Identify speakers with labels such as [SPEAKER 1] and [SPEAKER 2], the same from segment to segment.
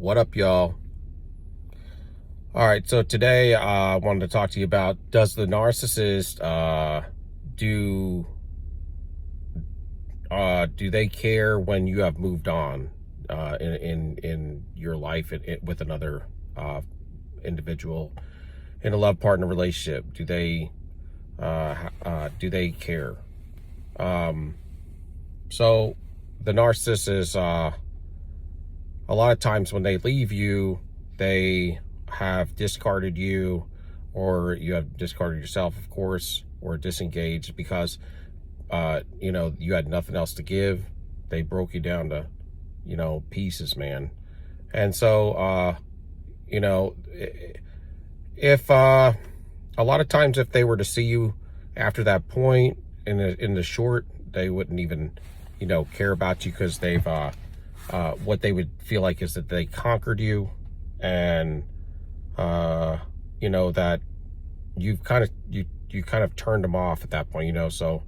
[SPEAKER 1] What up, y'all? All right, so today I wanted to talk to you about, does the narcissist do do they care when you have moved on in your life with another individual in a love partner relationship? Do they care? So the narcissist is a lot of times when they leave you, they have discarded you, or you have discarded yourself, of course, or disengaged because you had nothing else to give. They broke you down to pieces, man. And so if a lot of times, if they were to see you after that point in the short, they wouldn't even care about you, because they've what they would feel like is that they conquered you, and that you kind of turned them off at that point. So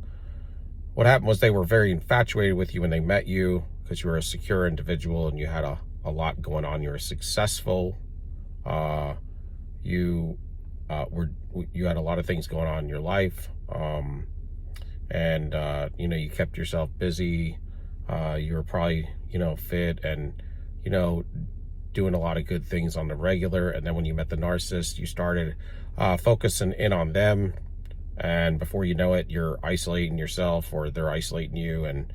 [SPEAKER 1] what happened was they were very infatuated with you when they met you, because you were a secure individual and you had a lot going on. You were successful. You had a lot of things going on in your life, and you kept yourself busy. You were probably fit and doing a lot of good things on the regular. And then when you met the narcissist, you started focusing in on them, and before you know it, you're isolating yourself, or they're isolating you, and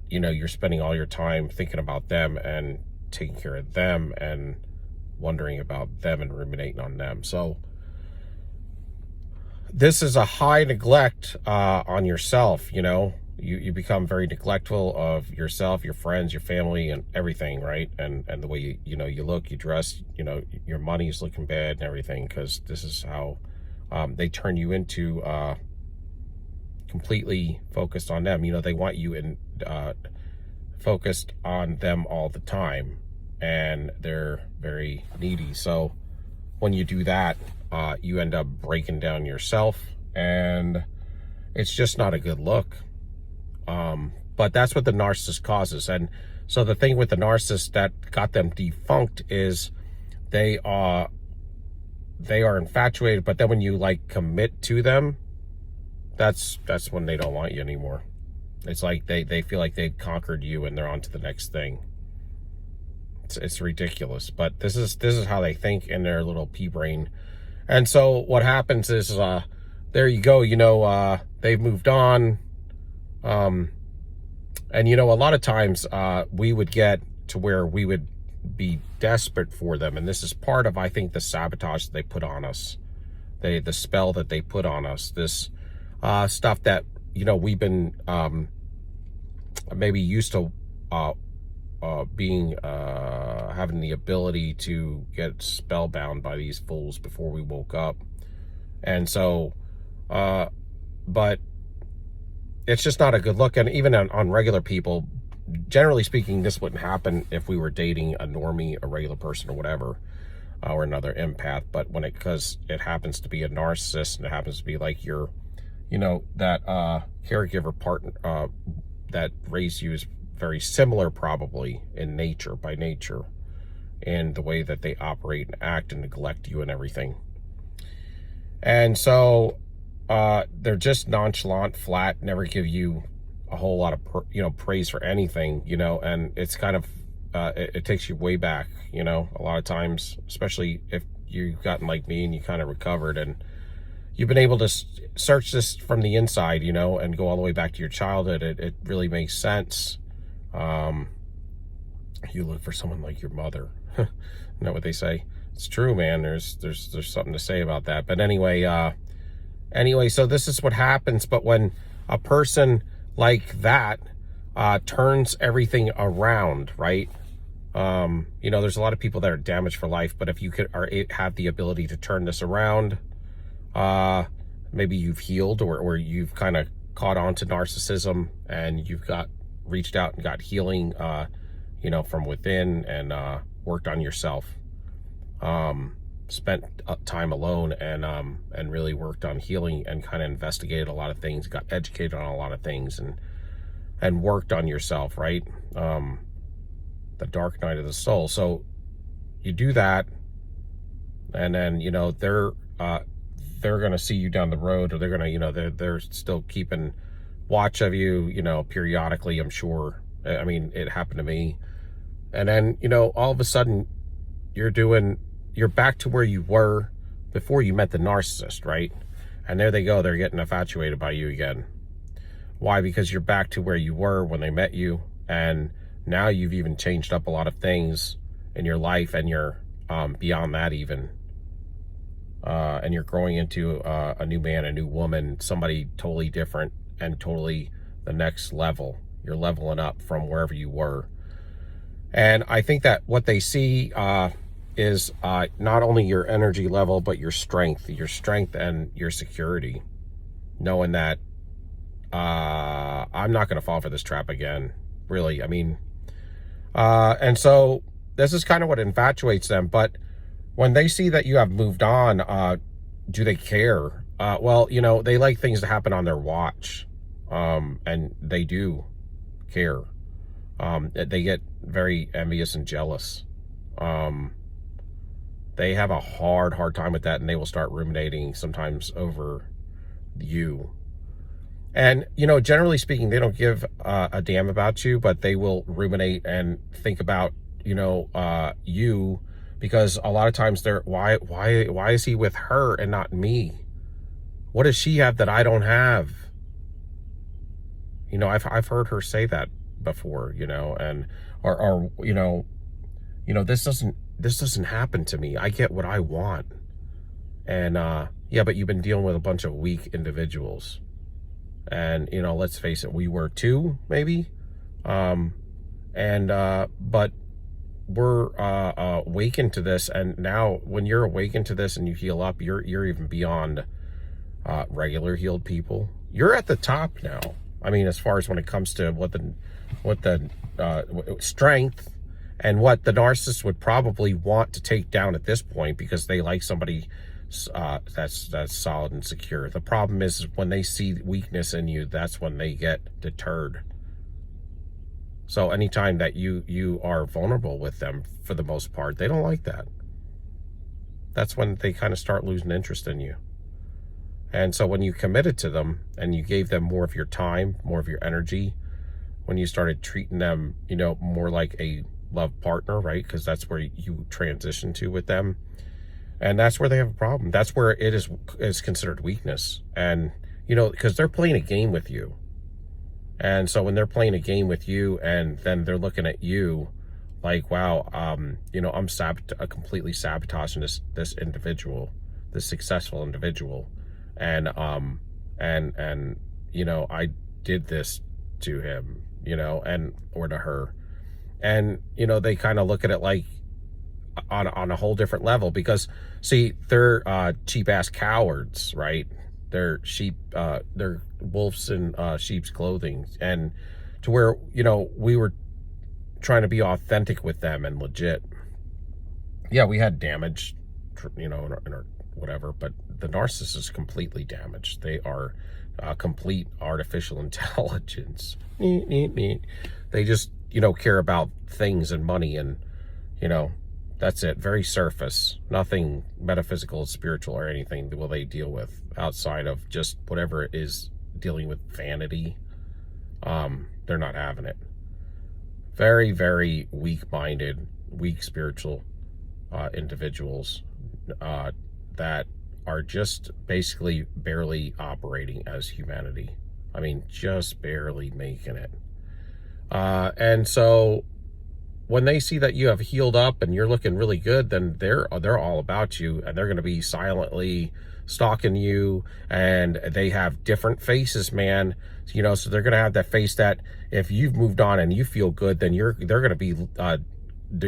[SPEAKER 1] you're spending all your time thinking about them and taking care of them and wondering about them and ruminating on them. So this is a high neglect on yourself. You become very neglectful of yourself, your friends, your family, and everything, right? And the way you look, you dress, your money's looking bad and everything, because this is how they turn you into completely focused on them. They want you focused on them all the time, and they're very needy. So when you do that, you end up breaking down yourself, and it's just not a good look. But that's what the narcissist causes. And so the thing with the narcissist that got them defunct is they are infatuated, but then when you commit to them, that's when they don't want you anymore. It's like they feel like they've conquered you and they're on to the next thing. It's ridiculous, but this is how they think in their little pea brain. And so what happens is, there you go, they've moved on. And a lot of times we would get to where we would be desperate for them, and this is part of, I think, the sabotage that they put on us, the spell that they put on us, this stuff that we've been maybe used to being having the ability to get spellbound by these fools before we woke up. And so but it's just not a good look. And even on regular people, generally speaking, this wouldn't happen if we were dating a normie, a regular person, or whatever, or another empath. But because it happens to be a narcissist, and it happens to be like your that caregiver partner that raised you is very similar, probably by nature, in the way that they operate and act and neglect you and everything. And so they're just nonchalant, flat, never give you a whole lot of praise for anything, and it's kind of it takes you way back, a lot of times, especially if you've gotten like me and you kind of recovered and you've been able to search this from the inside, and go all the way back to your childhood. It really makes sense. You look for someone like your mother. You know what they say? It's true, man. There's something to say about that. But anyway, so this is what happens. But when a person like that turns everything around, right? There's a lot of people that are damaged for life, but if you have the ability to turn this around, maybe you've healed, or you've kind of caught on to narcissism, and you've reached out and got healing, from within, and worked on yourself. Spent time alone and really worked on healing, and kind of investigated a lot of things, got educated on a lot of things, and worked on yourself, right? The dark night of the soul. So you do that, and then, they're going to see you down the road, or they're going to, they're still keeping watch of you, periodically, I'm sure. I mean, it happened to me. And then, all of a sudden you're back to where you were before you met the narcissist, right? And there they go, they're getting infatuated by you again. Why? Because you're back to where you were when they met you, and now you've even changed up a lot of things in your life, and you're beyond that even. And you're growing into a new man, a new woman, somebody totally different and totally the next level. You're leveling up from wherever you were. And I think that what they see is not only your energy level, but your strength and your security, knowing that I'm not going to fall for this trap again, really. I mean, and so this is kind of what infatuates them. But when they see that you have moved on, do they care? Well, they like things to happen on their watch, and they do care. They get very envious and jealous. They have a hard time with that, and they will start ruminating sometimes over you. And, generally speaking, they don't give a damn about you, but they will ruminate and think about, you, because a lot of times they're, why is he with her and not me? What does she have that I don't have? I've heard her say that before, and, or this doesn't happen to me. I get what I want. And, yeah, but you've been dealing with a bunch of weak individuals. And, let's face it, we were too, maybe. But we're awakened to this, and now when you're awakened to this and you heal up, you're even beyond regular healed people. You're at the top now. I mean, as far as when it comes to what the strength and what the narcissist would probably want to take down at this point, because they like somebody that's solid and secure. The problem is when they see weakness in you, that's when they get deterred. So anytime that you are vulnerable with them, for the most part, they don't like that. That's when they kind of start losing interest in you. And so when you committed to them and you gave them more of your time, more of your energy, when you started treating them, more like a love partner, right? Because that's where you transition to with them. And that's where they have a problem. That's where it is considered weakness. And, because they're playing a game with you. And so when they're playing a game with you, and then they're looking at you like, wow, I'm completely sabotaging this individual, this successful individual. And I did this to him, or to her. And, they kind of look at it like on a whole different level, because see, they're cheap ass cowards, right? They're they're wolves in sheep's clothing. And to where, we were trying to be authentic with them and legit. Yeah, we had damage, in our whatever, but the narcissist is completely damaged. They are complete artificial intelligence. They just, care about things and money, and, that's it. Very surface. Nothing metaphysical, spiritual, or anything will they deal with outside of just whatever it is dealing with vanity. They're not having it. Very, very weak-minded, weak spiritual individuals that are just basically barely operating as humanity. I mean, just barely making it. And so when they see that you have healed up and you're looking really good, then they're all about you, and they're going to be silently stalking you. And they have different faces, man. So they're going to have that face that if you've moved on and you feel good, then they're going to be,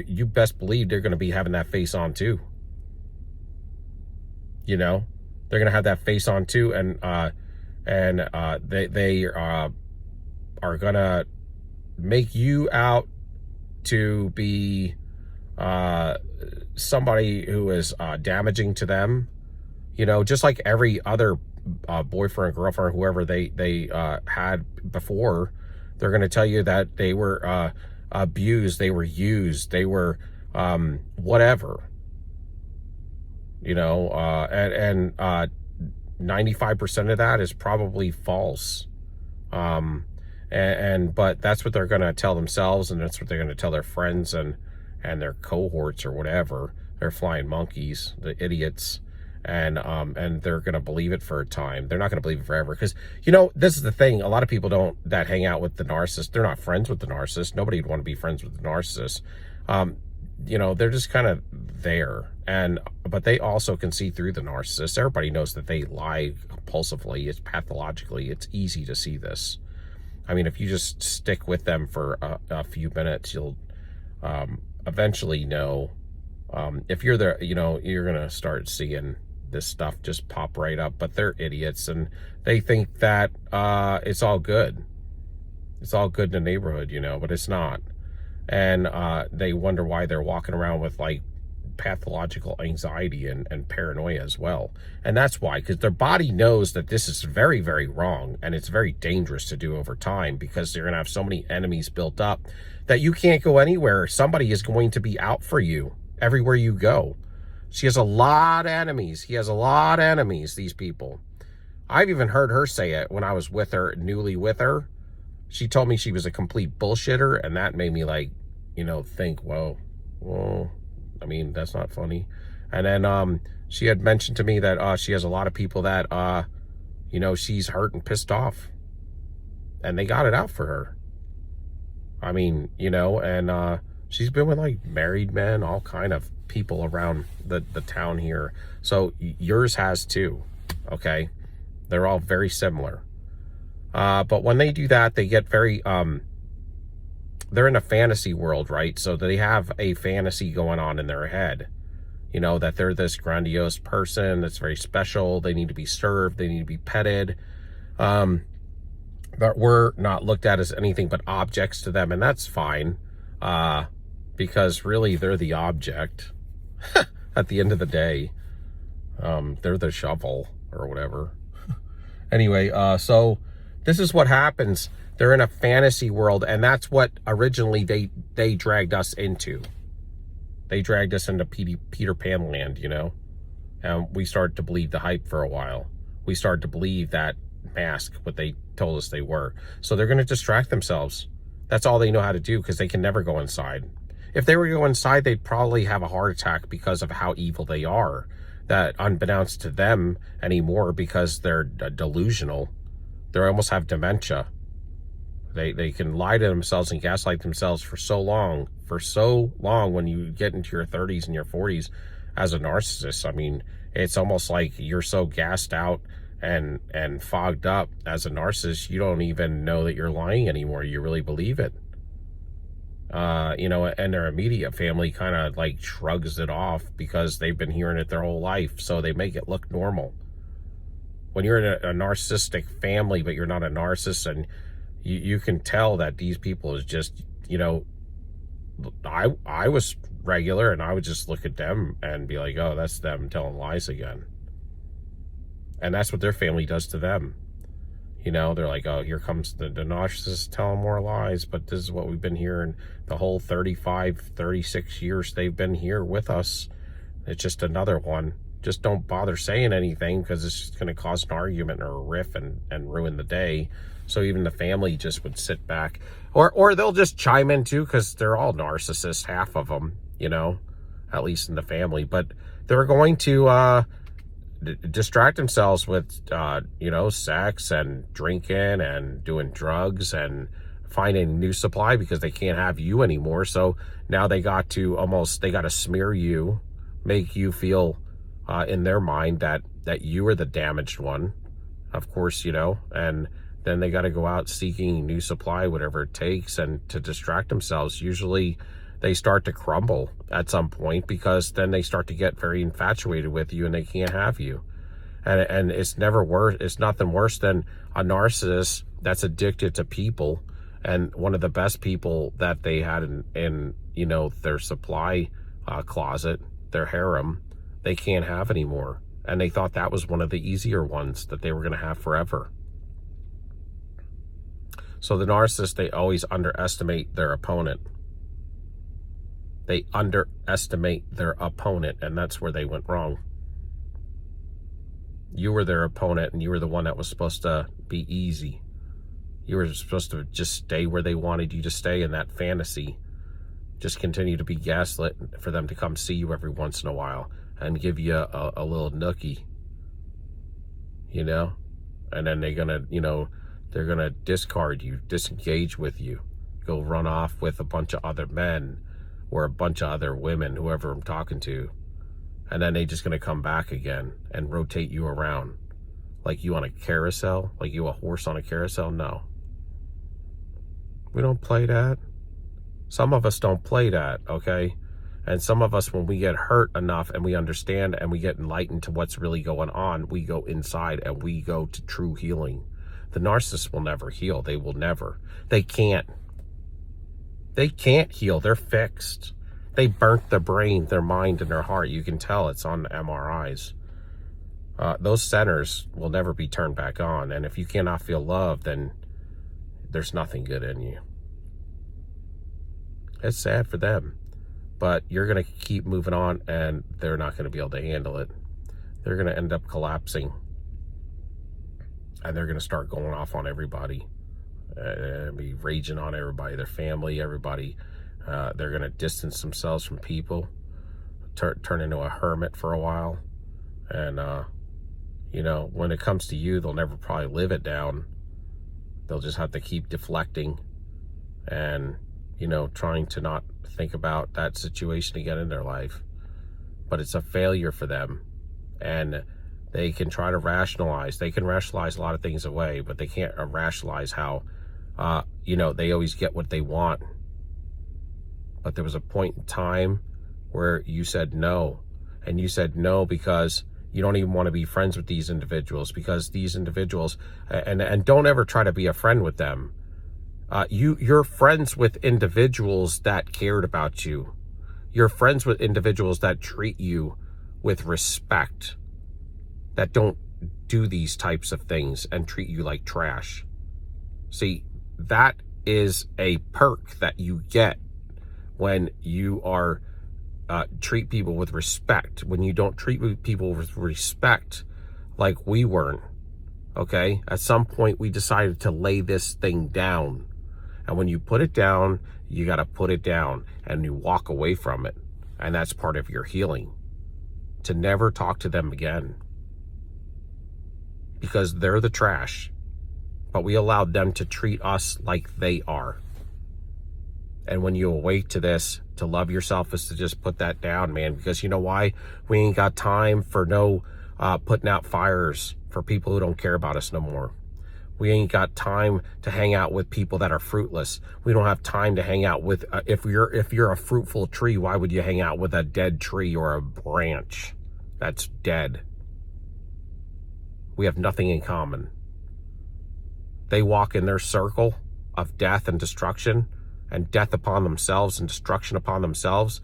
[SPEAKER 1] you best believe they're going to be having that face on too. They're going to have that face on too. And they are going to make you out to be somebody who is damaging to them, just like every other boyfriend, girlfriend, whoever they had before. They're going to tell you that they were abused, they were used, they were whatever, you know, and 95% of that is probably false. But that's what they're going to tell themselves, and that's what they're going to tell their friends and their cohorts or whatever. They're flying monkeys, the idiots. And they're going to believe it for a time. They're not going to believe it forever. Because, you know, this is the thing. A lot of people that hang out with the narcissist, they're not friends with the narcissist. Nobody would want to be friends with the narcissist. You know, they're just kind of there. But they also can see through the narcissist. Everybody knows that they lie compulsively. It's pathologically. It's easy to see this. I mean, if you just stick with them for a few minutes, you'll eventually know. If you're there, you know, you're going to start seeing this stuff just pop right up. But they're idiots, and they think that it's all good. It's all good in the neighborhood, you know, but it's not. And they wonder why they're walking around with, like, pathological anxiety and paranoia as well. And that's why, because their body knows that this is very, very wrong, and it's very dangerous to do over time, because you're going to have so many enemies built up that you can't go anywhere. Somebody is going to be out for you everywhere you go. She has a lot of enemies. He has a lot of enemies, these people. I've even heard her say it when I was with her, newly with her. She told me she was a complete bullshitter, and that made me, like, you know, think, whoa, I mean, that's not funny. And then she had mentioned to me that she has a lot of people that, you know, she's hurt and pissed off. And they got it out for her. I mean, you know, and she's been with, like, married men, all kind of people around the town here. So yours has too, okay? They're all very similar. But when they do that, they get very, they're in a fantasy world, right? So they have a fantasy going on in their head, you know, that they're this grandiose person that's very special. They need to be served. They need to be petted. But we're not looked at as anything but objects to them. And that's fine. Because really they're the object at the end of the day. They're the shovel or whatever. Anyway, so this is what happens. They're in a fantasy world, and that's what originally they dragged us into. They dragged us into Peter Pan land, you know? And we started to believe the hype for a while. We started to believe that mask, what they told us they were. So they're going to distract themselves. That's all they know how to do, because they can never go inside. If they were to go inside, they'd probably have a heart attack because of how evil they are. That unbeknownst to them anymore, because they're delusional. They almost have dementia. They can lie to themselves and gaslight themselves for so long when you get into your 30s and your 40s as a narcissist. I mean, it's almost like you're so gassed out and fogged up as a narcissist, you don't even know that you're lying anymore. You really believe it. You know, and their immediate family kind of like shrugs it off because they've been hearing it their whole life, so they make it look normal. When you're in a narcissistic family, but you're not a narcissist, and you can tell that these people is just, you know, I was regular, and I would just look at them and be like, oh, that's them telling lies again. And that's what their family does to them. You know, they're like, oh, here comes the narcissist telling more lies, but this is what we've been hearing the whole 35, 36 years they've been here with us. It's just another one. Just don't bother saying anything, because it's just going to cause an argument or a riff and ruin the day. So even the family just would sit back. Or they'll just chime in too, because they're all narcissists, half of them, you know, at least in the family. But they're going to distract themselves with, you know, sex and drinking and doing drugs and finding new supply, because they can't have you anymore. So now they got to smear you, make you feel in their mind that you are the damaged one, of course, you know, and then they got to go out seeking new supply, whatever it takes, and to distract themselves. Usually they start to crumble at some point, because then they start to get very infatuated with you and they can't have you. And it's never worse. It's nothing worse than a narcissist that's addicted to people. And one of the best people that they had in you know, their supply closet, their harem, they can't have anymore. And they thought that was one of the easier ones that they were going to have forever. So the narcissist, they always underestimate their opponent. They underestimate their opponent, and that's where they went wrong. You were their opponent, and you were the one that was supposed to be easy. You were supposed to just stay where they wanted you to stay in that fantasy. Just continue to be gaslit for them to come see you every once in a while and give you a little nookie, you know? And then they're gonna discard you, disengage with you, go run off with a bunch of other men or a bunch of other women, whoever I'm talking to. And then they're just gonna come back again and rotate you around. Like you on a carousel? Like you a horse on a carousel? No. We don't play that. Some of us don't play that, okay? And some of us, when we get hurt enough and we understand and we get enlightened to what's really going on, we go inside and we go to true healing. The narcissist will never heal. They will never. They can't. They can't heal. They're fixed. They burnt their brain, their mind, and their heart. You can tell it's on the MRIs. Those centers will never be turned back on. And if you cannot feel love, then there's nothing good in you. It's sad for them. But you're going to keep moving on, and they're not going to be able to handle it. They're going to end up collapsing. And they're going to start going off on everybody. Be raging on everybody, their family, everybody. They're going to distance themselves from people. Turn into a hermit for a while. And, when it comes to you, they'll never probably live it down. They'll just have to keep deflecting. And, trying to not think about that situation again in their life. But it's a failure for them. And they can try to rationalize. They can rationalize a lot of things away, but they can't rationalize how, they always get what they want. But there was a point in time where you said no. And you said no because you don't even want to be friends with these individuals, because these individuals, and don't ever try to be a friend with them. You're friends with individuals that cared about you. You're friends with individuals that treat you with respect, that don't do these types of things and treat you like trash. See, that is a perk that you get when you are treat people with respect. When you don't treat people with respect like we weren't, okay? At some point, we decided to lay this thing down. And when you put it down, you got to put it down and you walk away from it. And that's part of your healing. To never talk to them again. Because they're the trash. But we allowed them to treat us like they are. And when you awake to this, to love yourself is to just put that down, man. Because you know why? We ain't got time for no putting out fires for people who don't care about us no more. We ain't got time to hang out with people that are fruitless. We don't have time to hang out with, if you're a fruitful tree, why would you hang out with a dead tree or a branch that's dead? We have nothing in common. They walk in their circle of death and destruction, and death upon themselves and destruction upon themselves,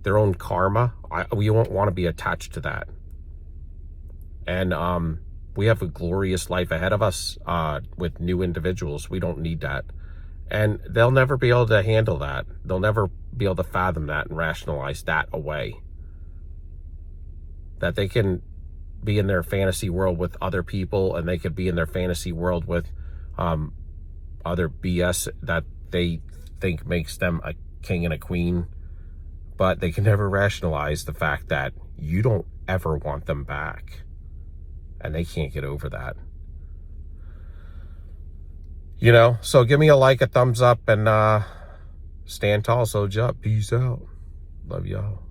[SPEAKER 1] their own karma. We won't want to be attached to that. And we have a glorious life ahead of us with new individuals. We don't need that. And they'll never be able to handle that. They'll never be able to fathom that and rationalize that away. That they can be in their fantasy world with other people, and they could be in their fantasy world with other BS that they think makes them a king and a queen. But they can never rationalize the fact that you don't ever want them back. And they can't get over that. So give me a like, a thumbs up, and stand tall, soldier up. Peace out. Love y'all.